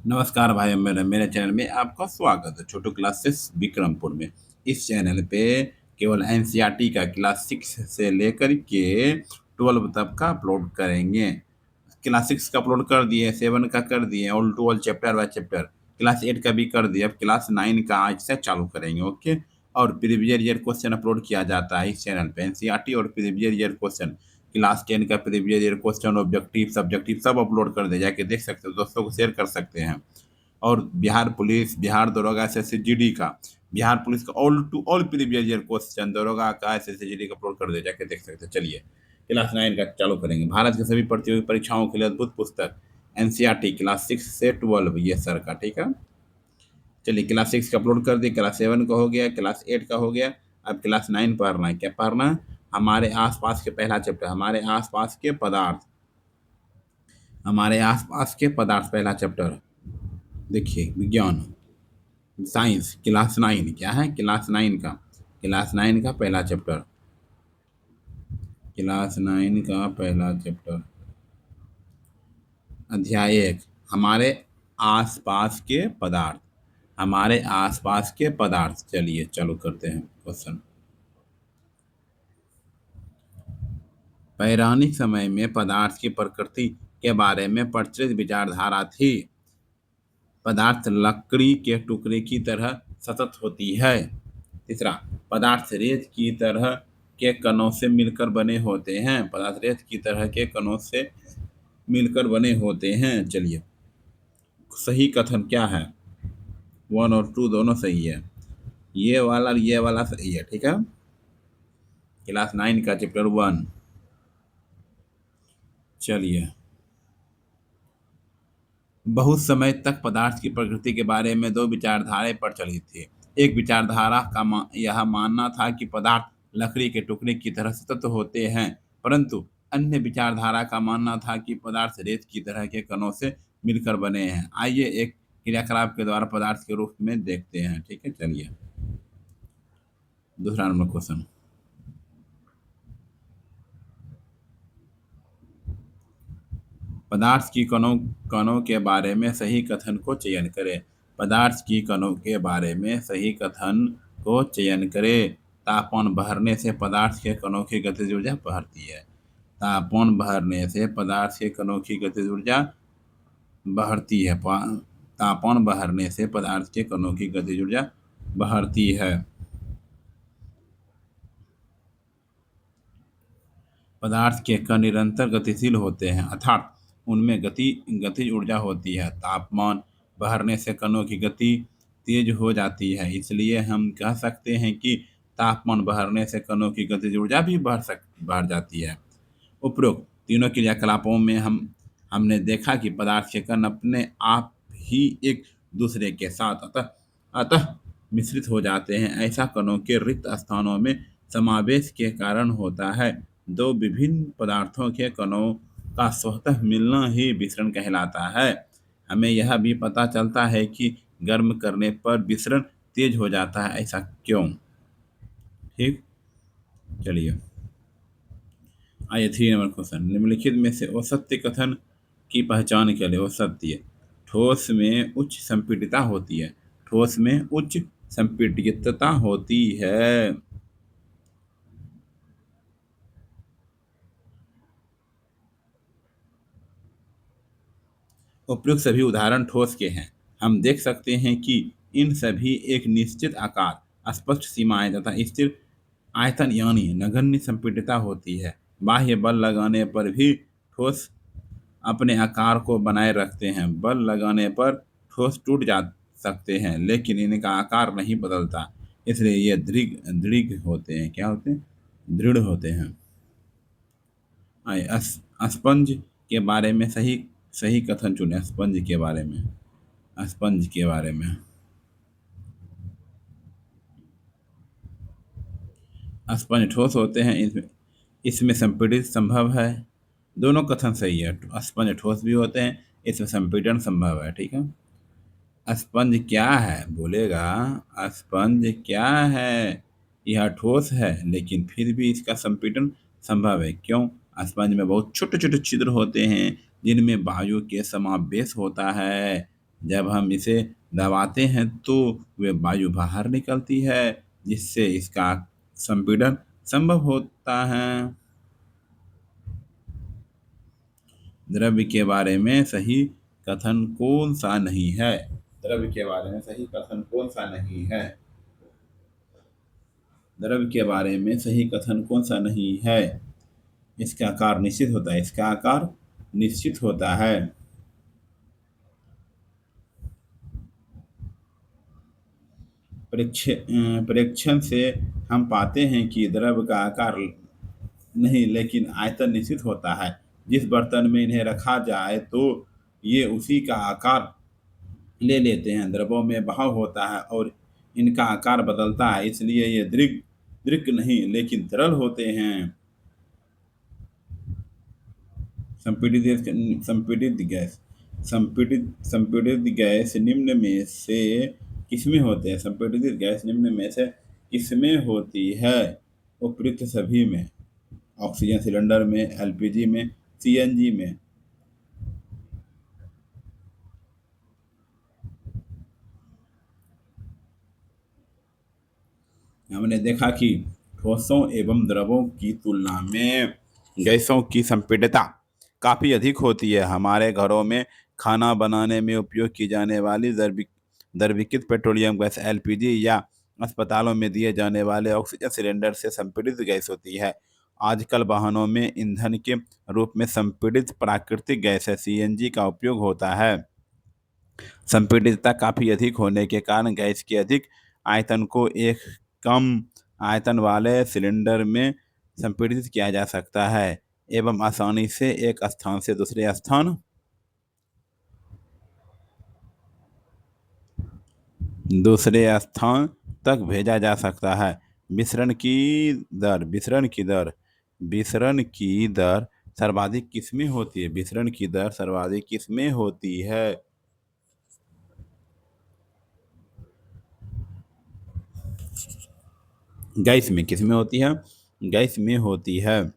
नमस्कार भाई, मेरे चैनल में आपका स्वागत है। छोटू क्लासेस विक्रमपुर में। इस चैनल पे केवल एनसीईआरटी का क्लास 6 से लेकर के 12 तक का अपलोड करेंगे। क्लास 6 का अपलोड कर दिए, 7 का कर दिए, all to all chapter by chapter. Class 8 का भी कर दिया, अब क्लास 9 का आज से चालू करेंगे। ओके। और प्रीवियस ईयर क्वेश्चन अपलोड किया जाता है इस चैनल पे, एनसीईआरटी और प्रीवियस ईयर क्वेश्चन। क्लास 10 का previous year question, objective subjective सब अपलोड कर दे, जाके देख सकते हो, दोस्तों को शेयर कर सकते हैं। और बिहार पुलिस, बिहार दरोगा, एसएससी जीडी का, बिहार पुलिस का all to all previous year question, दरोगा का, एसएससी जीडी का अपलोड कर दे, जाके देख सकते हैं। चलिए क्लास 9 का चालू करेंगे। भारत की सभी प्रतियोगी परीक्षाओं के लिए अद्भुत पुस्तक, एनसीईआरटी क्लास 6 से 12, ये सर का, ठीक है। चलिए क्लास 6 का अपलोड कर दिए, क्लास 7 का हो गया, क्लास 8 का हो गया। अब क्लास 9 पढ़ना है। क्या पढ़ना है? हमारे आसपास के पहला चैप्टर, हमारे आसपास के पदार्थ, हमारे आसपास के पदार्थ पहला चैप्टर। देखिए विज्ञान, साइंस, क्लास 9। क्या है? क्लास 9 का, क्लास 9 का पहला चैप्टर, क्लास 9 का पहला चैप्टर, अध्याय 1, हमारे आसपास के पदार्थ, हमारे आसपास के पदार्थ। चलिए चालू करते हैं क्वेश्चन। पौराणिक समय में पदार्थ की प्रकृति के बारे में प्रचलित विचारधारा थी। पदार्थ लकड़ी के टुकड़े की तरह सतत होती है। तीसरा, पदार्थ रेत की तरह के कणों से मिलकर बने होते हैं। पदार्थ रेत की तरह के कणों से मिलकर बने होते हैं। चलिए सही कथन क्या है? 1 और 2 दोनों सही है। ये वाला और ये वाला सही है, ठीक है। क्लास 9 का चैप्टर 1। चलिए, बहुत समय तक पदार्थ की प्रकृति के बारे में दो विचारधाराएं प्रचलित थी। एक विचारधारा का यह मानना था कि पदार्थ लकड़ी के टुकड़े की तरह सतत होते हैं, परंतु अन्य विचारधारा का मानना था कि पदार्थ रेत की तरह के कणों से मिलकर बने हैं। आइए एक क्रियाकलाप के द्वारा पदार्थ के रूप में देखते हैं, ठीक है। चलिए दूसरा नंबर क्वेश्चन। पदार्थ की कणों कणों के बारे में सही कथन को चयन करें। पदार्थ की कणों के बारे में सही कथन को चयन करें। तापमान बढ़ने से पदार्थ के कणों की गतिज ऊर्जा बढ़ती है। तापमान बढ़ने से पदार्थ के कणों की गतिज ऊर्जा बढ़ती है। तापमान बढ़ने से पदार्थ के कणों की गतिज ऊर्जा बढ़ती है। पदार्थ के कण निरंतर गतिशील होते हैं, अर्थात उनमें गतिज ऊर्जा होती है। तापमान बढ़ने से कणों की गति तेज हो जाती है, इसलिए हम कह सकते हैं कि तापमान बढ़ने से कणों की गतिज ऊर्जा भी बढ़ जाती है। उपरोक्त तीनों क्रियाकलापों में हमने देखा कि पदार्थ के कण अपने आप ही एक दूसरे के साथ अतः अतः मिश्रित हो जाते हैं। ऐसा कणों के रिक्त स्थानों में समावेश के कारण होता है। दो विभिन्न पदार्थों के कणों का स्वतः मिलना ही विसरण कहलाता है। हमें यह भी पता चलता है कि गर्म करने पर विसरण तेज हो जाता है। ऐसा क्यों? ठीक, चलिए आइए 3 नंबर क्वेश्चन। निम्नलिखित में से औसत्य कथन की पहचान के लिए औसत्य। ठोस में उच्च संपीडितता होती है। ठोस में उच्च संपीडितता होती है। उपयुक्त सभी उदाहरण ठोस के हैं। हम देख सकते हैं कि इन सभी एक निश्चित आकार, स्पष्ट सीमाएं तथा स्थिर आयतन यानी नगण्य संपीडितता होती है। बाह्य बल लगाने पर भी ठोस अपने आकार को बनाए रखते हैं। बल लगाने पर ठोस टूट जा सकते हैं, लेकिन इनका आकार नहीं बदलता, इसलिए ये दृढ़ होते हैं। क्या होते हैं? दृढ़ होते हैं। स्पंज के बारे में सही सही कथन चुने। स्पंज के बारे में, स्पंज के बारे में, स्पंज ठोस होते हैं, इसमें संपीड़ित संभव है। दोनों कथन सही है। स्पंज ठोस भी होते हैं, इसमें संपीड़न संभव है, ठीक है। स्पंज क्या है बोलेगा? स्पंज क्या है? यह ठोस है, लेकिन फिर भी इसका संपीड़न संभव है। क्यों? स्पंज में बहुत छोटे छोटे छिद्र होते हैं, जिनमें वायु के समावेश होता है। जब हम इसे दबाते हैं तो वे वायु बाहर निकलती है, जिससे इसका संपीड़न संभव होता है। द्रव्य के बारे में सही कथन कौन सा नहीं है? द्रव्य के बारे में सही कथन कौन सा नहीं है? द्रव्य के बारे में सही कथन कौन सा नहीं है? इसका आकार निश्चित होता है। इसका आकार निश्चित होता है। परीक्षण से हम पाते हैं कि द्रव्य का आकार नहीं लेकिन आयतन निश्चित होता है। जिस बर्तन में इन्हें रखा जाए तो ये उसी का आकार ले लेते हैं। द्रवों में बहाव होता है और इनका आकार बदलता है, इसलिए ये दृक नहीं लेकिन तरल होते हैं। संपीड़ित गैस संपीड़ित गैस निम्न में से किसमें होते हैं? संपीड़ित गैस निम्न में से किसमें होती है? उपयुक्त सभी में। ऑक्सीजन सिलेंडर में, एलपीजी में, सीएनजी में। हमने देखा कि ठोसों एवं द्रवों की तुलना में गैसों की संपीड़ितता काफ़ी अधिक होती है। हमारे घरों में खाना बनाने में उपयोग की जाने वाली द्रवीकृत पेट्रोलियम गैस एलपीजी या अस्पतालों में दिए जाने वाले ऑक्सीजन सिलेंडर से संपीड़ित गैस होती है। आजकल वाहनों में ईंधन के रूप में संपीड़ित प्राकृतिक गैस सीएनजी का उपयोग होता है। संपीड़ितता काफ़ी अधिक होने के कारण गैस के अधिक आयतन को एक कम आयतन वाले सिलेंडर में संपीड़ित किया जा सकता है एवं आसानी से एक स्थान से दूसरे स्थान तक भेजा जा सकता है। विसरण की दर सर्वाधिक किसमें होती है? विसरण की दर सर्वाधिक किसमें होती है? गैस में। किसमें होती है? गैस में होती है।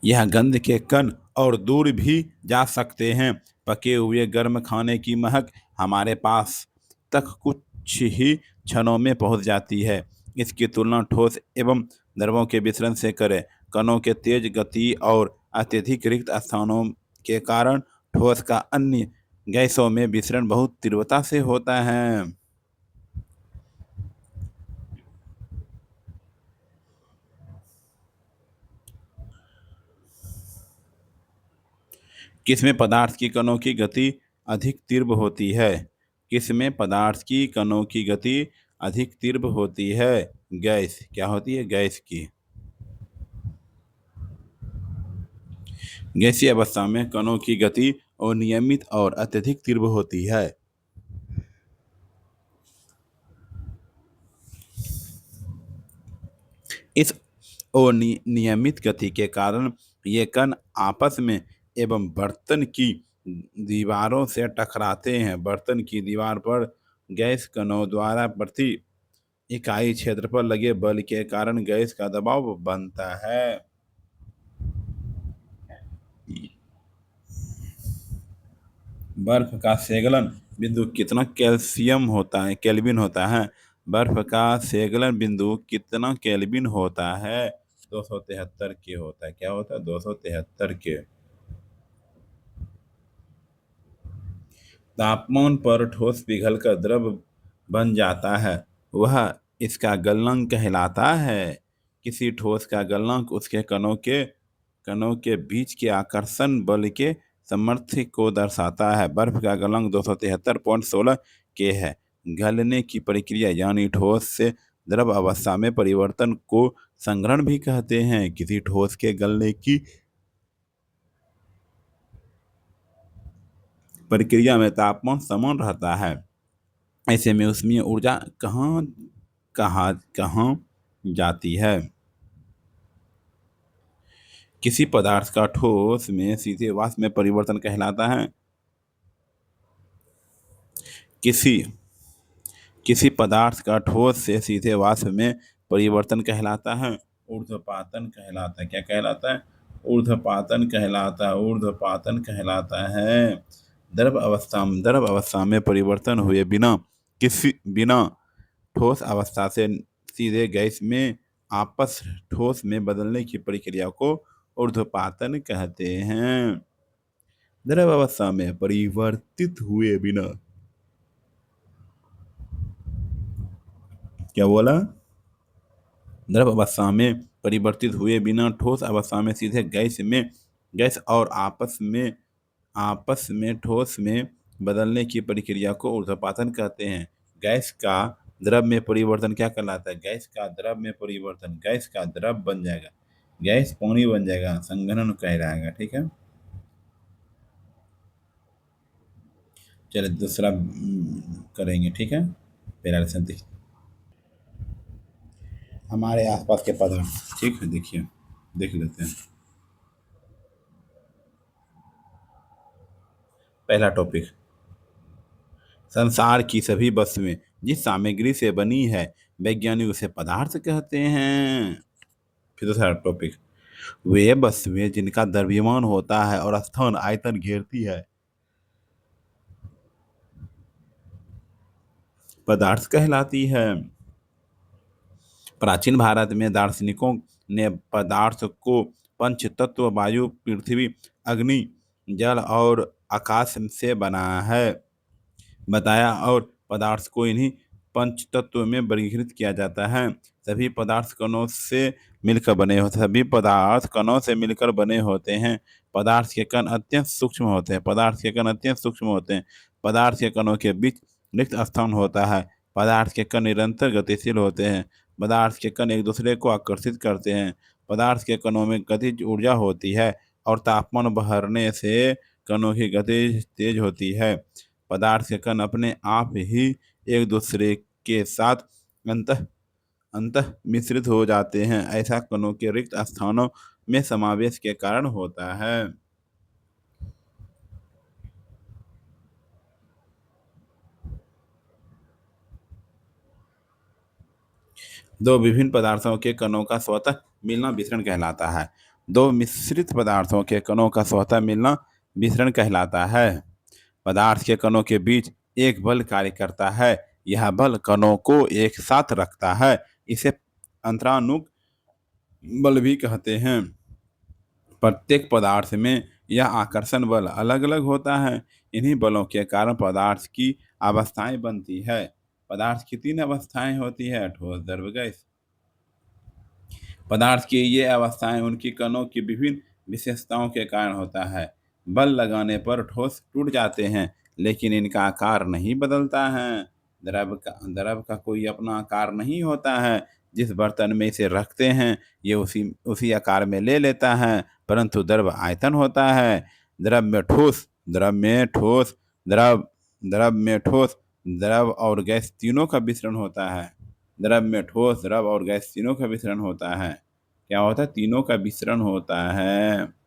यह गंध के कण और दूर भी जा सकते हैं। पके हुए गर्म खाने की महक हमारे पास तक कुछ ही क्षणों में पहुंच जाती है। इसकी तुलना ठोस एवं द्रवों के विसरण से करें। कणों के तेज गति और अत्यधिक रिक्त स्थानों के कारण ठोस का अन्य गैसों में विसरण बहुत तीव्रता से होता है। किसमें पदार्थ की कणों की गति अधिक तीव्र होती है? किसमें पदार्थ की कणों की गति अधिक तीव्र होती है? गैस। क्या होती है? गैस की। गैसीय अवस्था में कणों की गति अनियमित और अत्यधिक तीव्र होती है। इस अनियमित गति के कारण ये कण आपस में एवं बर्तन की दीवारों से टकराते हैं। बर्तन की दीवार पर गैस कणों द्वारा प्रति इकाई क्षेत्र पर लगे बल के कारण गैस का दबाव बनता है। बर्फ का सेगलन बिंदु कितना केल्विन होता है? बर्फ का सेगलन बिंदु कितना केल्विन होता है? 273 के होता है। क्या होता है? 273 के। तापमान पर ठोस पिघलकर द्रव बन जाता है, वह इसका गलनांक कहलाता है। किसी ठोस का गलनांक उसके कणों के बीच के आकर्षण बल के सामर्थ्य को दर्शाता है। बर्फ का गलनांक 273.16 के है। गलने की प्रक्रिया यानी ठोस से द्रव अवस्था में परिवर्तन को संघनन भी कहते हैं। किसी ठोस के गलने की प्रक्रिया में तापमान समान रहता है। ऐसे में ऊष्मीय ऊर्जा कहाँ जाती है? किसी पदार्थ का ठोस में सीधे वाष्प में परिवर्तन कहलाता है। किसी पदार्थ का ठोस से सीधे वाष्प में परिवर्तन कहलाता है। ऊर्ध्वपातन कहलाता है। क्या कहलाता है? ऊर्ध्वपातन कहलाता है। द्रव अवस्था में परिवर्तन हुए बिना ठोस अवस्था से सीधे गैस में आपस ठोस में बदलने की प्रक्रिया को ऊर्ध्वपातन कहते हैं। द्रव अवस्था में परिवर्तित हुए बिना, क्या बोला? द्रव अवस्था में परिवर्तित हुए बिना ठोस अवस्था में सीधे गैस और आपस में ठोस में बदलने की प्रक्रिया को ऊर्ध्वपातन कहते हैं। गैस का द्रव में परिवर्तन क्या कहलाता है? गैस का द्रव बन जाएगा, गैस पानी बन जाएगा, संघनन कहलाएगा। ठीक है, चलिए दूसरा करेंगे। ठीक है, पहला लेसन हमारे आसपास के पदार्थ। ठीक है, देखिए, देख लेते हैं पहला टॉपिक। संसार की सभी वस्तुएं जिस सामग्री से बनी है वैज्ञानिक उसे पदार्थ कहते हैं। फिर दूसरा टॉपिक, वे वस्तुएं जिनका द्रव्यमान होता है और स्थान आयतन घेरती है पदार्थ कहलाती है। प्राचीन भारत में दार्शनिकों ने पदार्थ को पंच तत्व वायु, पृथ्वी, अग्नि, जल और आकाश से बना है बताया, और पदार्थ को इन्हीं पंच तत्व में वर्गीकृत किया जाता है। सभी पदार्थ कणों से मिलकर बने होते हैं। पदार्थ के कण अत्यंत सूक्ष्म होते हैं। पदार्थ के कणों के बीच रिक्त स्थान होता है। पदार्थ के कण निरंतर गतिशील होते हैं। पदार्थ के कण एक दूसरे को आकर्षित करते हैं। पदार्थ के कणों में गतिज ऊर्जा होती है और तापमान बढ़ने से कणों की गति तेज होती है। पदार्थ के कण अपने आप ही एक दूसरे के साथ अंतः अंतः मिश्रित हो जाते हैं। ऐसा कणों के रिक्त स्थानों में समावेश के कारण होता है। दो विभिन्न पदार्थों के कणों का स्वतः मिलना विसरण कहलाता है। दो मिश्रित पदार्थों के कणों का स्वतः मिलना विसरण कहलाता है। पदार्थ के कणों के बीच एक बल कार्य करता है। यह बल कणों को एक साथ रखता है। इसे अंतरानुक बल भी कहते हैं। प्रत्येक पदार्थ में यह आकर्षण बल अलग अलग होता है। इन्हीं बलों के कारण पदार्थ की अवस्थाएं बनती है। पदार्थ की तीन अवस्थाएं होती है, ठोस, द्रव, गैस। पदार्थ की ये अवस्थाएं उनकी कणों की विभिन्न विशेषताओं के कारण होता है। बल लगाने पर ठोस टूट जाते हैं, लेकिन इनका आकार नहीं बदलता है। द्रव का कोई अपना आकार नहीं होता है। जिस बर्तन में इसे रखते हैं ये उसी उसी आकार में ले लेता है, परंतु द्रव आयतन होता है। द्रव में ठोस द्रव में ठोस द्रव द्रव में ठोस द्रव और गैस तीनों का मिश्रण होता है। द्रव में ठोस, द्रव और गैस तीनों का मिश्रण होता है। क्या होता है? तीनों का मिश्रण होता है।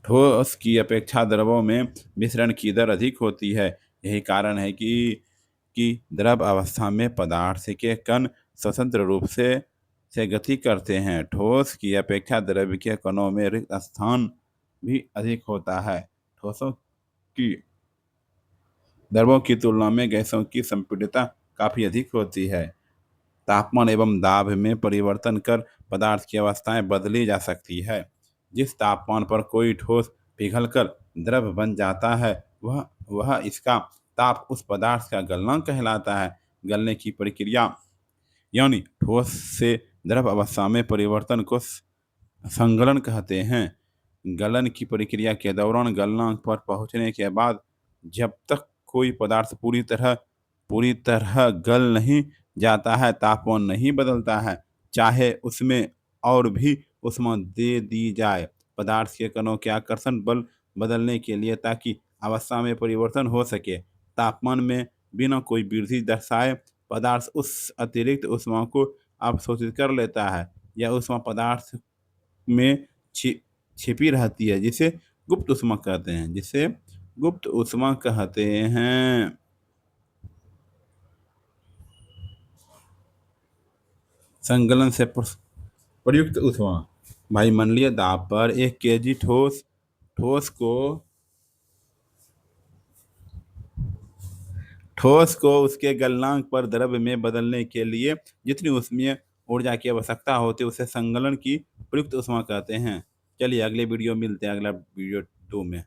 ठोस की अपेक्षा द्रवों में मिश्रण की दर अधिक होती है। यही कारण है कि द्रव अवस्था में पदार्थ के कण स्वतंत्र रूप से गति करते हैं। ठोस की अपेक्षा द्रव के कणों में रिक्त स्थान भी अधिक होता है। ठोसों की द्रवों की तुलना में गैसों की संपीड़ितता काफी अधिक होती है। तापमान एवं दाब में परिवर्तन कर पदार्थ की अवस्थाएं बदली जा सकती है। जिस तापमान पर कोई ठोस पिघलकर द्रव बन जाता है वह इसका ताप उस पदार्थ का गलनांक कहलाता है। गलने की प्रक्रिया यानी ठोस से द्रव अवस्था में परिवर्तन को संगलन कहते हैं। गलन की प्रक्रिया के दौरान गलनांक पर पहुंचने के बाद जब तक कोई पदार्थ पूरी तरह गल नहीं जाता है, तापमान नहीं बदलता है, चाहे उसमें और भी ऊष्मा दे दी जाए। पदार्थ के कणों के आकर्षण बल बदलने के लिए ताकि अवस्था में परिवर्तन हो सके, तापमान में बिना कोई वृद्धि दर्शाए पदार्थ उस अतिरिक्त ऊष्मा को अवशोषित कर लेता है। यह ऊष्मा पदार्थ में छिपी रहती है, जिसे गुप्त ऊष्मा कहते हैं। संकलन से प्रयुक्त ऊष्मा। भाई मंडलीय दाब पर 1 kg ठोस को उसके गलनांक पर द्रव्य में बदलने के लिए जितनी ऊष्मीय ऊर्जा की आवश्यकता होती है उसे संकलन की प्रयुक्त ऊष्मा कहते हैं। चलिए अगले वीडियो मिलते हैं, अगला वीडियो 2 में।